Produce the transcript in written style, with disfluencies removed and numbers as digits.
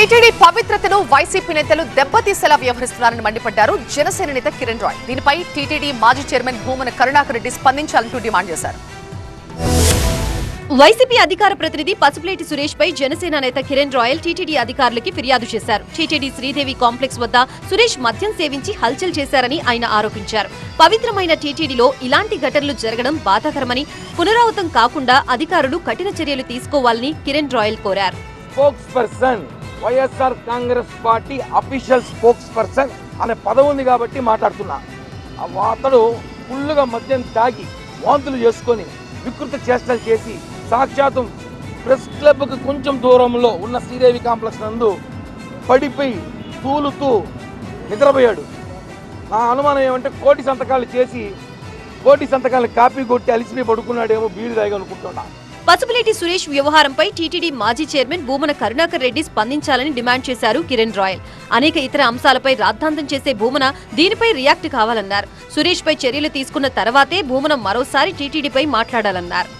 TTD పవిత్రతను YCP నేతలు దెబ్బతీసేలా వ్యవహరిస్తున్నారని మండిపడ్డారు జనసేన నేత కిరణ్ రాయ్. దీనిపై టీటీడీ మాజీ చైర్మన్ భూమన కరుణాకర్ రెడ్డి స్పందించాలంటూ డిమాండ్ చేశారు. వైసీపీ అధికార ప్రతినిధి పసుపులేటి సురేష్ పై జనసేన నేత కిరణ్ రాయల్ టీటీడీ అధికారులకి ఫిర్యాదు చేశారు. టీటీడీ శ్రీదేవి కాంప్లెక్స్ వద్ద సురేష్ మద్యం సేవించి హల్చల్ చేశారని ఆయన ఆరోపించారు. పవిత్రమైన టీటీడీలో ఇలాంటి ఘటనలు జరగడం బాధాకరమని, పునరావృతం కాకుండా అధికారులు కఠిన చర్యలు తీసుకోవాలని కిరణ్ రాయల్ కోరారు. Spokes person YSR Congress party official spokes person అనే పదవి ఉంది కాబట్టి మాట్లాడుతున్నా. అతడు ఫుల్లుగా మద్యం తాగి వాంతులు చేసుకొని వికృత చేష్టలు చేసి సాక్షాత్తు ప్రెస్ క్లబ్కి కొంచెం దూరంలో ఉన్న శ్రీదేవి కాంప్లెక్స్ నందు పడిపోయి తూలుతూ నిద్రపోయాడు. నా అనుమానం ఏమంటే కోటి సంతకాలు కాపీ కొట్టి అలిసిపోయి పడుకున్నాడేమో, బీడి దాగి అనుకుంటున్నా. పసుపులేటి సురేష్ వ్యవహారంపై టీటీడీ మాజీ చైర్మన్ భూమన కరుణాకర్ రెడ్డి స్పందించాలని డిమాండ్ చేశారు కిరణ్ రాయల్. అనేక ఇతర అంశాలపై రాద్ధాంతం చేసే భూమన దీనిపై రియాక్ట్ కావాలన్నారు. సురేష్ పై చర్యలు తీసుకున్న తర్వాతే భూమన మరోసారి టీటీడీపై మాట్లాడాలన్నారు.